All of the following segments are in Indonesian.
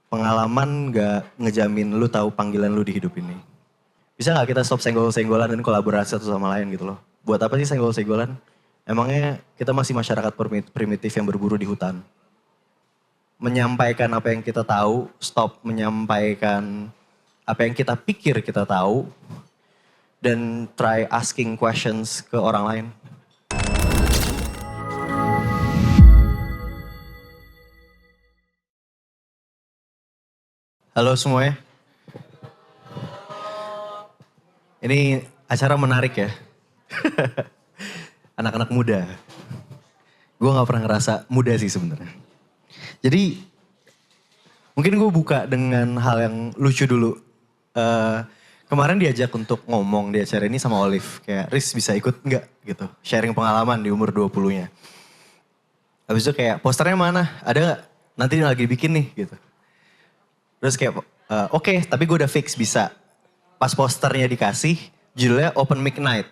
pengalaman gak ngejamin lu tahu panggilan lu di hidup ini. Bisa gak kita stop senggol-senggolan dan kolaborasi satu sama lain gitu loh. Buat apa sih senggol-senggolan? Emangnya kita masih masyarakat primitif yang berburu di hutan. Menyampaikan apa yang kita tahu, stop menyampaikan apa yang kita pikir kita tahu, dan try asking questions ke orang lain. Halo semuanya. Ini acara menarik ya. Anak-anak muda. Gue gak pernah ngerasa muda sih sebenarnya. Jadi mungkin gue buka dengan hal yang lucu dulu. Kemarin diajak untuk ngomong di acara ini sama Olive. Kayak, Riz bisa ikut nggak gitu. Sharing pengalaman di umur 20-nya. Habis itu kayak, posternya mana? Ada nggak? Nanti lagi bikin nih gitu. Terus kayak, oke, tapi gue udah fix bisa. Pas posternya dikasih, judulnya Open Mic Night.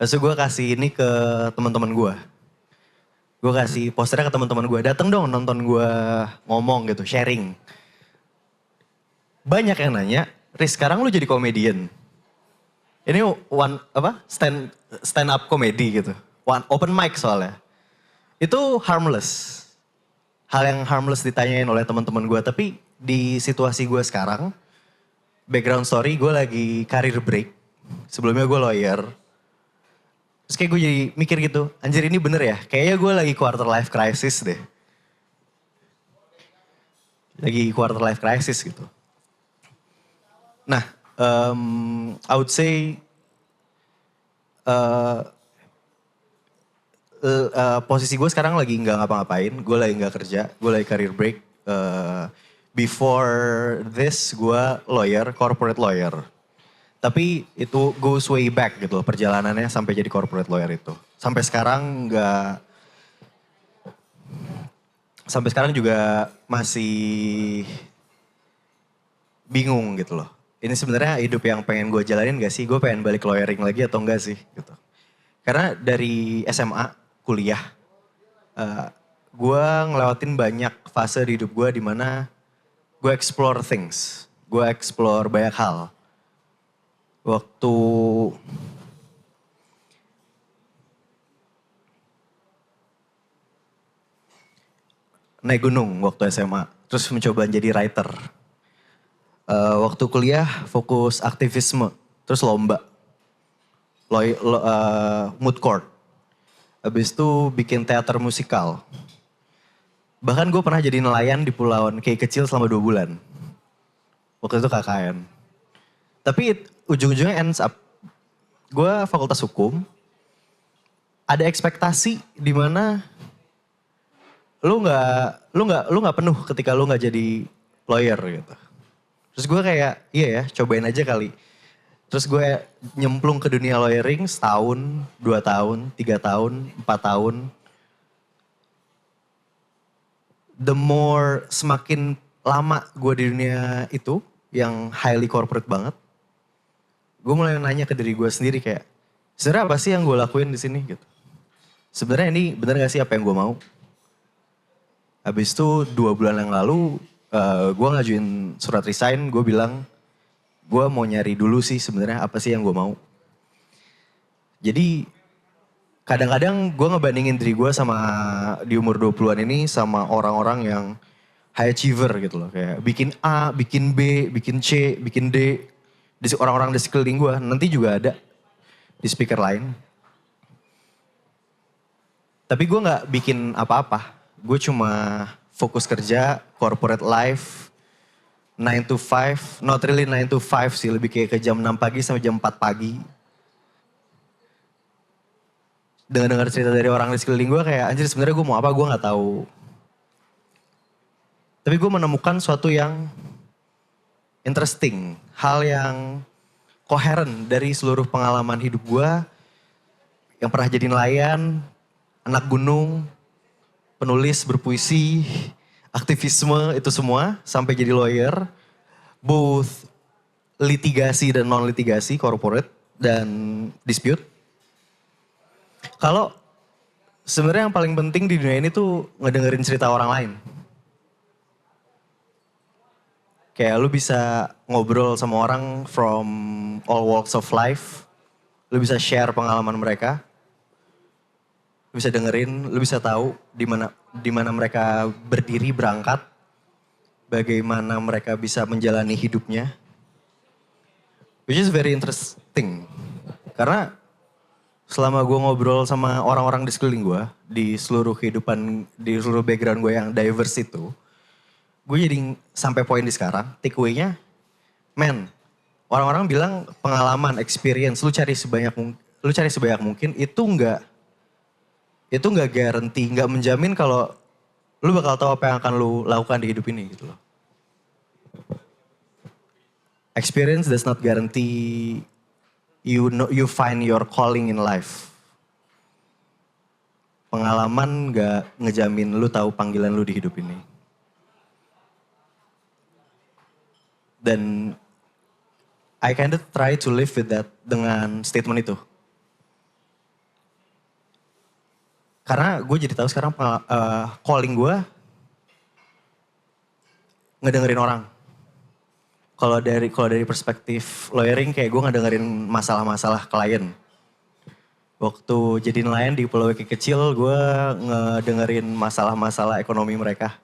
Terus gue kasih ini ke teman-teman gue. Gue kasih posternya ke teman-teman gue. Dateng dong nonton gue ngomong gitu, sharing. Banyak yang nanya, Riz sekarang lu jadi komedian. Ini stand up comedy gitu. Open mic soalnya. Itu harmless. Hal yang harmless ditanyain oleh teman-teman gue. Tapi di situasi gue sekarang, background story gue lagi career break. Sebelumnya gue lawyer. Terus kayak gue jadi mikir gitu, anjir ini bener ya? Kayaknya gue lagi quarter life crisis deh. Lagi quarter life crisis gitu. Nah, I would say posisi gue sekarang lagi nggak ngapa-ngapain, gue lagi nggak kerja, gue lagi career break. Before this, gue lawyer, corporate lawyer. Tapi itu goes way back gitu perjalanannya sampai jadi corporate lawyer itu. Sampai sekarang juga masih bingung gitu loh. Ini sebenarnya hidup yang pengen gue jalanin gak sih? Gue pengen balik lawyering lagi atau enggak sih gitu. Karena dari SMA, kuliah, gue ngelewatin banyak fase di hidup gue di mana gue explore things. Gue explore banyak hal. Waktu naik gunung waktu SMA, terus mencoba jadi writer. Waktu kuliah fokus aktivisme, terus lomba, mood court. Habis itu bikin teater musikal. Bahkan gue pernah jadi nelayan di pulauan kayak kecil selama 2 bulan. Waktu itu KKN. Tapi ujung-ujungnya ends up, gue fakultas hukum, ada ekspektasi di mana lu nggak penuh ketika lu nggak jadi lawyer gitu. Terus gue kayak, iya ya, cobain aja kali. Terus gue nyemplung ke dunia lawyering setahun, 2 tahun, 3 tahun, 4 tahun. The more semakin lama gue di dunia itu, yang highly corporate banget, gue mulai nanya ke diri gue sendiri kayak, sebenarnya apa sih yang gue lakuin di sini gitu. Sebenarnya ini bener gak sih apa yang gue mau? Habis itu 2 bulan yang lalu, gue ngajuin surat resign, gue bilang, gue mau nyari dulu sih sebenarnya apa sih yang gue mau. Jadi kadang-kadang gue ngebandingin diri gue sama di umur 20-an ini sama orang-orang yang high achiever gitu loh. Kayak bikin A, bikin B, bikin C, bikin D. Orang-orang di sekeliling gue nanti juga ada di speaker lain. Tapi gue gak bikin apa-apa. Gue cuma fokus kerja, corporate life, 9 to 5. Not really 9 to 5 sih, lebih kayak ke jam 6 pagi sampai jam 4 pagi. Dengar cerita dari orang di sekeliling gue kayak anjir sebenarnya gue mau apa gue gak tahu. Tapi gue menemukan suatu yang interesting. Hal yang koheren dari seluruh pengalaman hidup gue. Yang pernah jadi nelayan, anak gunung, penulis, berpuisi, aktivisme itu semua. Sampai jadi lawyer. Both litigasi dan non-litigasi, corporate dan dispute. Kalau sebenarnya yang paling penting di dunia ini tuh ngedengerin cerita orang lain. Kayak lu bisa ngobrol sama orang from all walks of life. Lu bisa share pengalaman mereka. Lu bisa dengerin, lu bisa tahu di mana mereka berdiri berangkat. Bagaimana mereka bisa menjalani hidupnya. Which is very interesting. Karena selama gue ngobrol sama orang-orang di sekeliling gue, di seluruh kehidupan, di seluruh background gue yang diverse itu, gue jadi sampai poin di sekarang, takeaway-nya, men, orang-orang bilang pengalaman, experience, lu cari sebanyak mungkin itu nggak guarantee, nggak menjamin kalau lu bakal tahu apa yang akan lu lakukan di hidup ini gitu loh. Experience does not guarantee you find your calling in life. Pengalaman gak ngejamin lu tahu panggilan lu di hidup ini. Dan I kind of try to live with that dengan statement itu. Karena gue jadi tahu sekarang calling gue ngedengerin orang. Kalau dari perspektif lawyering kayak gue ngedengerin masalah-masalah klien. Waktu jadi nelayan di Pulau Weki kecil, gue ngedengerin masalah-masalah ekonomi mereka.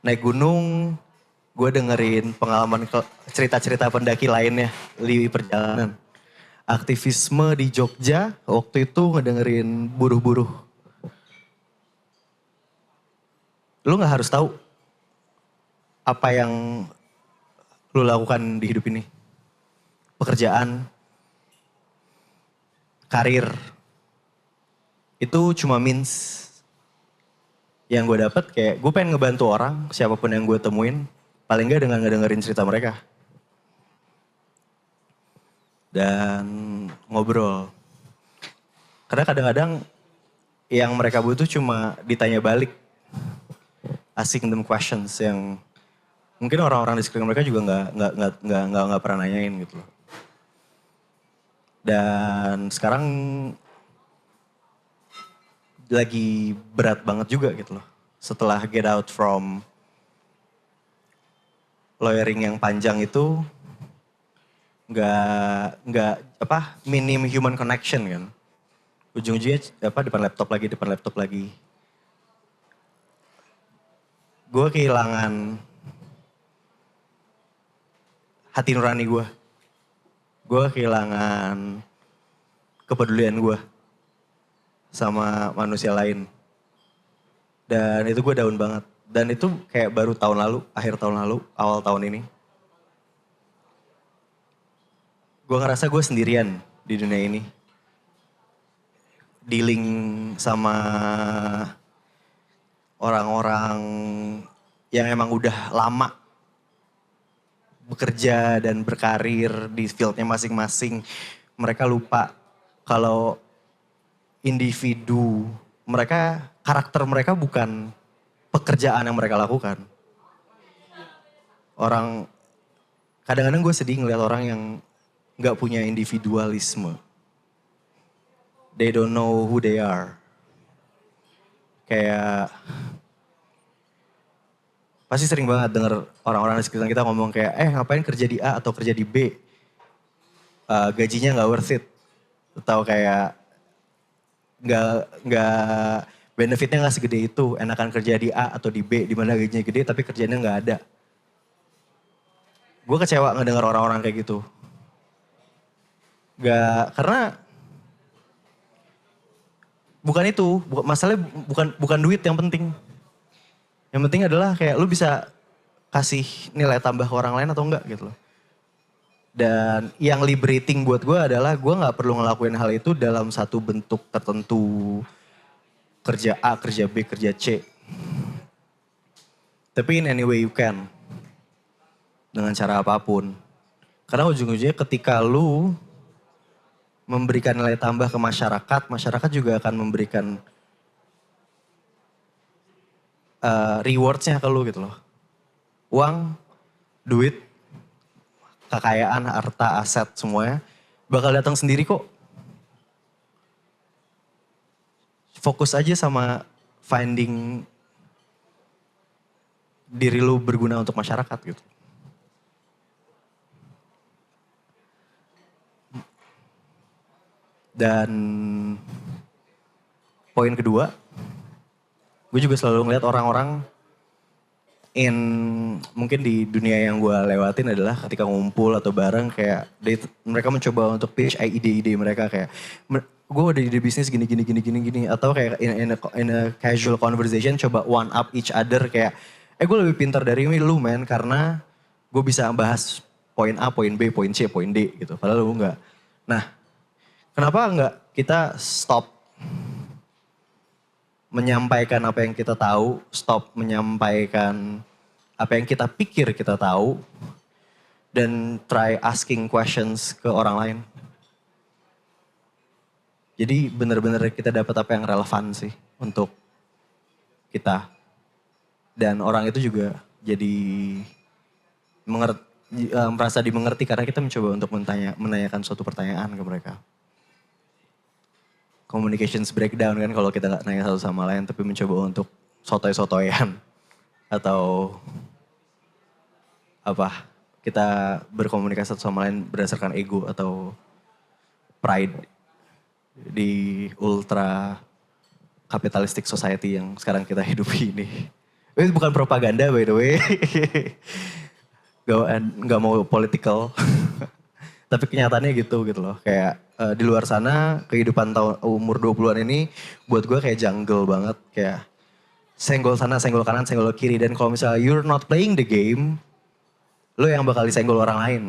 Naik gunung, gue dengerin pengalaman cerita-cerita pendaki lainnya di perjalanan. Aktivisme di Jogja, waktu itu ngedengerin buruh-buruh. Lu gak harus tahu apa yang lu lakukan di hidup ini. Pekerjaan, karir, itu cuma means. Yang gue dapet kayak gue pengen ngebantu orang, siapapun yang gue temuin, paling gak dengan ngedengerin cerita mereka. Dan ngobrol. Karena kadang-kadang yang mereka butuh cuma ditanya balik. Asking them questions yang mungkin orang-orang di sekeliling mereka juga nggak pernah nanyain gitu loh. Dan sekarang lagi berat banget juga gitu loh. Setelah get out from lawyering yang panjang itu, minim human connection kan. Ujung-ujungnya depan laptop lagi. Gue kehilangan hati nurani gue. Gue kehilangan kepedulian gue sama manusia lain. Dan itu gue down banget. Dan itu kayak baru tahun lalu, akhir tahun lalu, awal tahun ini. Gue ngerasa gue sendirian di dunia ini. Dealing sama orang-orang yang emang udah lama bekerja dan berkarir di fieldnya masing-masing. Mereka lupa kalau individu mereka, karakter mereka bukan pekerjaan yang mereka lakukan. Kadang-kadang gue sedih ngeliat orang yang gak punya individualisme. They don't know who they are. Kayak pasti sering banget denger orang-orang di sekitar kita ngomong kayak, ngapain kerja di A atau kerja di B? Gajinya gak worth it. Atau kayak benefitnya gak segede itu. Enakan kerja di A atau di B, di mana gajinya gede tapi kerjanya gak ada. Gue kecewa ngedengar orang-orang kayak gitu. Karena bukan itu, masalahnya bukan duit yang penting. Yang penting adalah kayak lu bisa kasih nilai tambah ke orang lain atau enggak gitu loh. Dan yang liberating buat gue adalah gue gak perlu ngelakuin hal itu dalam satu bentuk tertentu. Kerja A, kerja B, kerja C. Tapi in any way you can. Dengan cara apapun. Karena ujung-ujungnya ketika lu memberikan nilai tambah ke masyarakat, masyarakat juga akan memberikan rewards-nya ke lu gitu loh. Uang, duit, kekayaan, harta, aset semuanya bakal datang sendiri kok. Fokus aja sama finding diri lu berguna untuk masyarakat gitu. Dan poin kedua, gue juga selalu ngeliat orang-orang mungkin di dunia yang gue lewatin adalah ketika ngumpul atau bareng kayak mereka mencoba untuk pitch ide-ide mereka kayak gue ada ide bisnis gini atau kayak in a casual conversation coba one up each other kayak gue lebih pintar dari lu men karena gue bisa bahas poin A, poin B, poin C, poin D gitu. Padahal lu enggak. Nah, kenapa enggak kita stop menyampaikan apa yang kita tahu, stop menyampaikan apa yang kita pikir kita tahu, dan try asking questions ke orang lain. Jadi benar-benar kita dapat apa yang relevan sih untuk kita. Dan orang itu juga jadi merasa dimengerti karena kita mencoba untuk menanyakan suatu pertanyaan ke mereka. Communications breakdown kan kalau kita gak nanya satu sama lain tapi mencoba untuk sotoy-sotoyan. Atau kita berkomunikasi satu sama lain berdasarkan ego atau pride di ultra capitalistic society yang sekarang kita hidupi ini. Itu bukan propaganda by the way. Gak mau political. Tapi kenyataannya gitu loh. Kayak di luar sana kehidupan umur 20-an ini buat gue kayak jungle banget. Kayak senggol sana, senggol kanan, senggol kiri. Dan kalau misalnya you're not playing the game, lo yang bakal disenggol orang lain.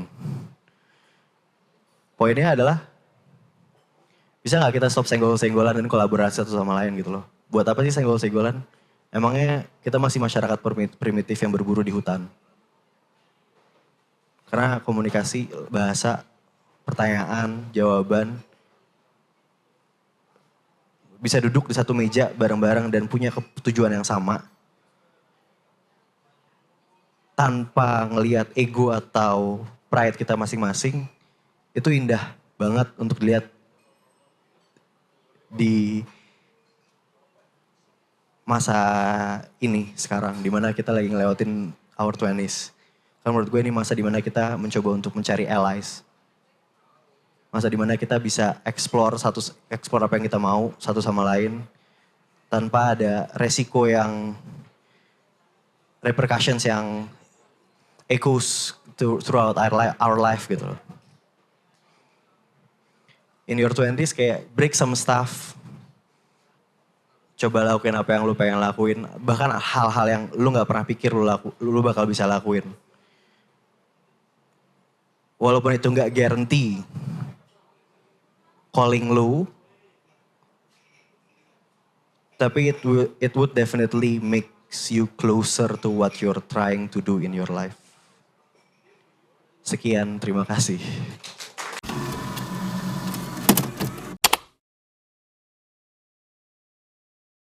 Poinnya adalah, bisa gak kita stop senggol-senggolan dan kolaborasi satu sama lain gitu loh. Buat apa sih senggol-senggolan? Emangnya kita masih masyarakat primitif yang berburu di hutan. Karena komunikasi, bahasa, pertanyaan, jawaban, bisa duduk di satu meja bareng-bareng dan punya tujuan yang sama. Tanpa ngelihat ego atau pride kita masing-masing, itu indah banget untuk dilihat di masa ini sekarang. Dimana kita lagi ngelewatin our 20s. Karena menurut gue ini masa dimana kita mencoba untuk mencari allies. Masa dimana kita bisa explore apa yang kita mau satu sama lain. Tanpa ada resiko yang, repercussions yang echoes throughout our life gitu loh. In your 20s kayak break some stuff. Coba lakuin apa yang lu pengen lakuin. Bahkan hal-hal yang lu gak pernah pikir lu bakal bisa lakuin. Walaupun itu gak guarantee calling lu, tapi it would definitely makes you closer to what you're trying to do in your life. Sekian, terima kasih.